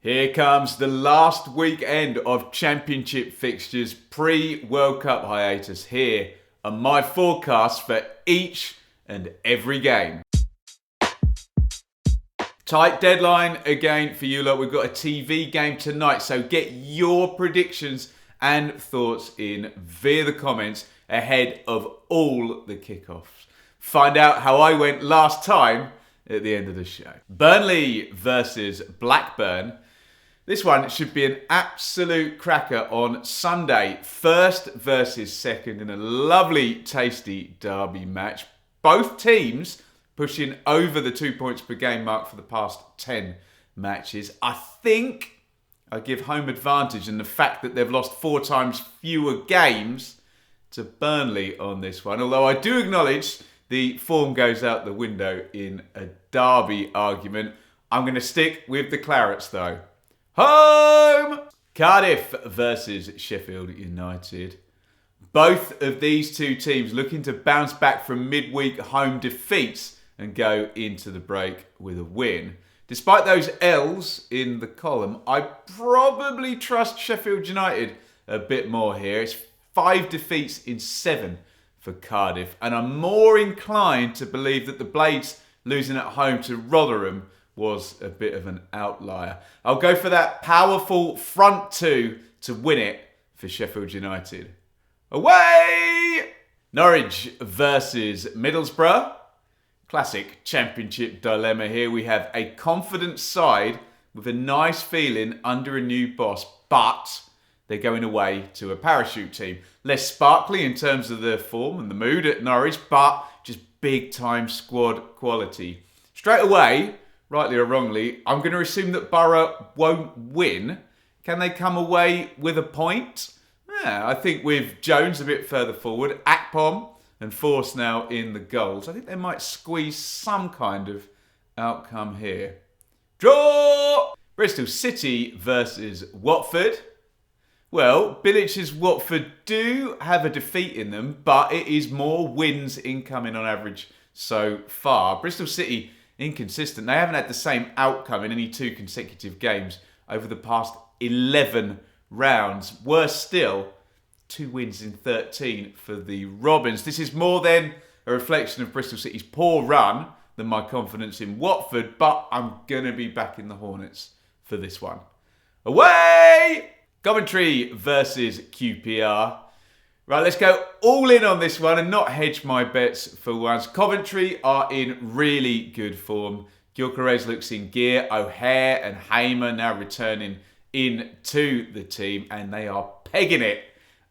Here comes the last weekend of Championship fixtures pre-World Cup hiatus. Here are my forecasts for each and every game. Tight deadline again for you lot. We've got a TV game tonight, so get your predictions and thoughts in via the comments ahead of all the kickoffs. Find out how I went last time at the end of the show. Burnley versus Blackburn. This one should be an absolute cracker on Sunday. First versus second in a lovely, tasty derby match. Both teams pushing over the 2 points per game mark for the past 10 matches. I think I give home advantage in the fact that they've lost 4 times fewer games to Burnley on this one. Although I do acknowledge the form goes out the window in a derby argument. I'm going to stick with the Clarets though. Home! Cardiff versus Sheffield United. Both of these two teams looking to bounce back from midweek home defeats and go into the break with a win. Despite those L's in the column, I probably trust Sheffield United a bit more here. It's 5 defeats in 7 for Cardiff, and I'm more inclined to believe that the Blades losing at home to Rotherham was a bit of an outlier. I'll go for that powerful front two to win it for Sheffield United. Away! Norwich versus Middlesbrough. Classic Championship dilemma here. We have a confident side with a nice feeling under a new boss, but they're going away to a parachute team. Less sparkly in terms of the form and the mood at Norwich, but just big time squad quality. Straight away, rightly or wrongly, I'm going to assume that Borough won't win. Can they come away with a point? Yeah, I think with Jones a bit further forward, Akpom and Force now in the goals, I think they might squeeze some kind of outcome here. Draw! Bristol City versus Watford. Well, Bilic's Watford do have a defeat in them, but it is more wins incoming on average so far. Bristol City inconsistent. They haven't had the same outcome in any 2 consecutive games over the past 11 rounds. Worse still, 2 wins in 13 for the Robins. This is more than a reflection of Bristol City's poor run than my confidence in Watford, but I'm going to be backing the Hornets for this one. Away! Coventry versus QPR. Right, let's go all in on this one and not hedge my bets for once. Coventry are in really good form. Gyökeres looks in gear. O'Hare and Hamer now returning into the team, and they are pegging it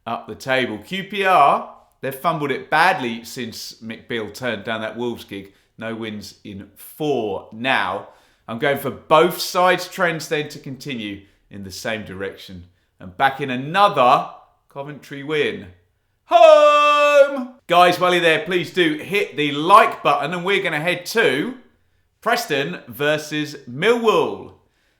up the table. QPR, they've fumbled it badly since McBeal turned down that Wolves gig. No wins in 4 now. I'm going for both sides' trends then to continue in the same direction. And back in another Coventry win. Home! Guys, while you're there, please do hit the like button, and we're going to head to Preston versus Millwall.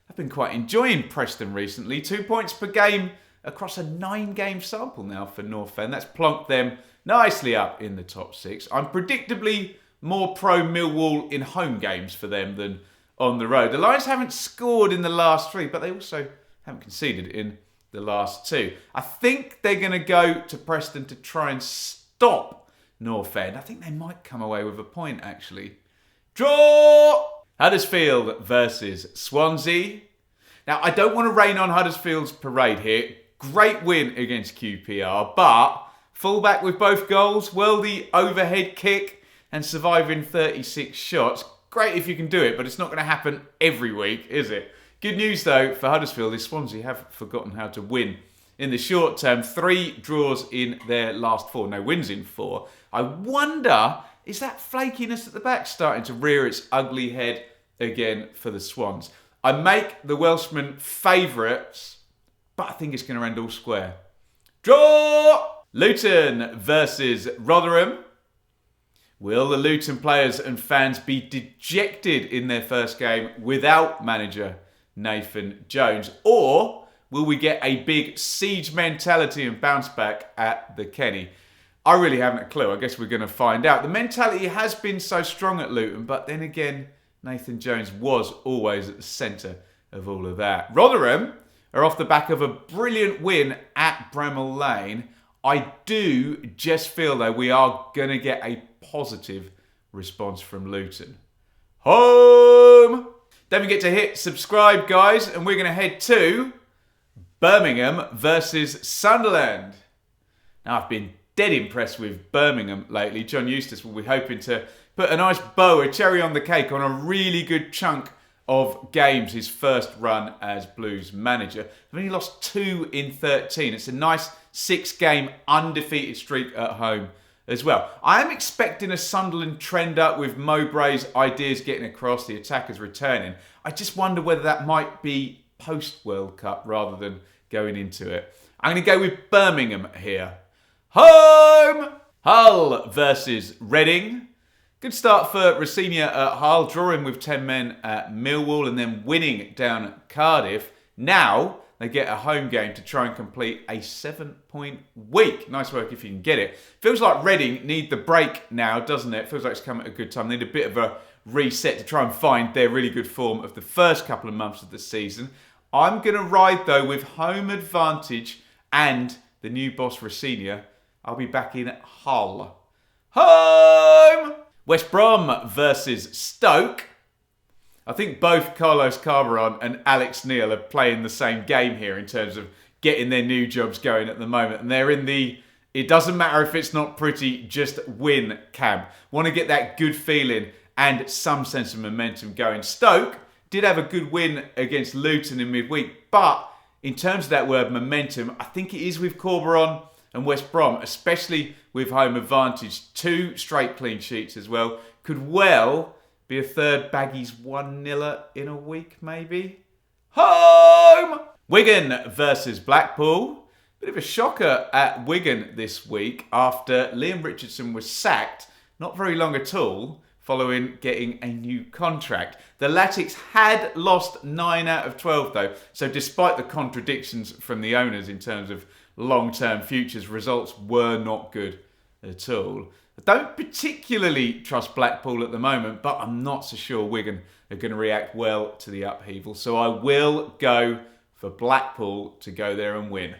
I've been quite enjoying Preston recently. 2 points per game across a 9-game sample now for North End. That's plonked them nicely up in the top 6. I'm predictably more pro Millwall in home games for them than on the road. The Lions haven't scored in the last 3, but they also haven't conceded in the last 2. I think they're going to go to Preston to try and stop North End. I think they might come away with a point, actually. Draw! Huddersfield versus Swansea. Now, I don't want to rain on Huddersfield's parade here. Great win against QPR, but fullback with both goals, worldy overhead kick, and surviving 36 shots. Great if you can do it, but it's not going to happen every week, is it? Good news, though, for Huddersfield is Swansea have forgotten how to win. In the short term, 3 draws in their last 4. No wins in 4. I wonder, is that flakiness at the back starting to rear its ugly head again for the Swans? I make the Welshmen favourites, but I think it's going to end all square. Draw! Luton versus Rotherham. Will the Luton players and fans be dejected in their first game without manager Nathan Jones? Or will we get a big siege mentality and bounce back at the Kenny? I really haven't a clue. I guess we're going to find out. The mentality has been so strong at Luton, but then again, Nathan Jones was always at the centre of all of that. Rotherham are off the back of a brilliant win at Bramall Lane. I do just feel, though, we are going to get a positive response from Luton. Home! Don't forget to hit subscribe, guys, and we're going to head to Birmingham versus Sunderland. Now, I've been dead impressed with Birmingham lately. John Eustace will be hoping to put a nice bow, a cherry on the cake, on a really good chunk of games his first run as Blues manager. They've only lost 2 in 13. It's a nice 6-game undefeated streak at home as well. I am expecting a Sunderland trend up with Mowbray's ideas getting across, the attackers returning. I just wonder whether that might be post-World Cup rather than going into it. I'm going to go with Birmingham here. Home! Hull versus Reading. Good start for Rossini at Hull, drawing with 10 men at Millwall and then winning down at Cardiff. Now they get a home game to try and complete a 7-point week. Nice work if you can get it. Feels like Reading need the break now, doesn't it? Feels like it's come at a good time. They need a bit of a reset to try and find their really good form of the first couple of months of the season. I'm going to ride, though, with home advantage and the new boss, Rossini. I'll be back in Hull. Home! West Brom versus Stoke. I think both Carlos Carbaron and Alex Neil are playing the same game here in terms of getting their new jobs going at the moment. And they're in the, it doesn't matter if it's not pretty, just win camp. Want to get that good feeling and some sense of momentum going. Stoke did have a good win against Luton in midweek. But in terms of that word momentum, I think it is with Corberon and West Brom, especially with home advantage. 2 straight clean sheets as well. Could well be a third Baggies 1-0 in a week, maybe. Home! Wigan versus Blackpool. Bit of a shocker at Wigan this week after Liam Richardson was sacked, not very long at all, following getting a new contract. The Latics had lost 9 out of 12 though, so despite the contradictions from the owners in terms of long-term futures, results were not good at all. I don't particularly trust Blackpool at the moment, but I'm not so sure Wigan are going to react well to the upheaval. So I will go for Blackpool to go there and win.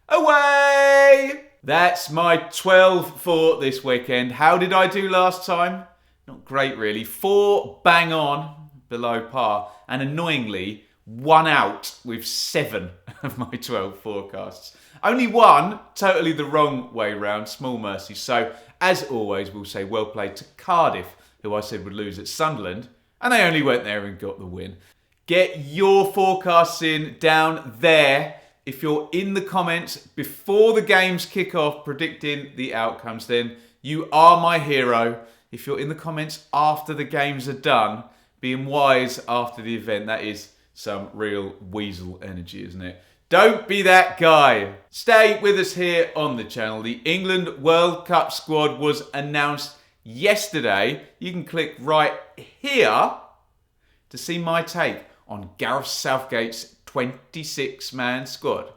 Away! That's my 12 for this weekend. How did I do last time? Not great, really. 4 bang on, below par. And annoyingly, 1 out with 7 of my 12 forecasts. Only 1 totally the wrong way round. Small mercy. So, as always, we'll say well played to Cardiff, who I said would lose at Sunderland. And they only went there and got the win. Get your forecasts in down there. If you're in the comments before the games kick off predicting the outcomes, then you are my hero. If you're in the comments after the games are done, being wise after the event, that is some real weasel energy, isn't it? Don't be that guy. Stay with us here on the channel. The England World Cup squad was announced yesterday. You can click right here to see my take on Gareth Southgate's 26-man squad.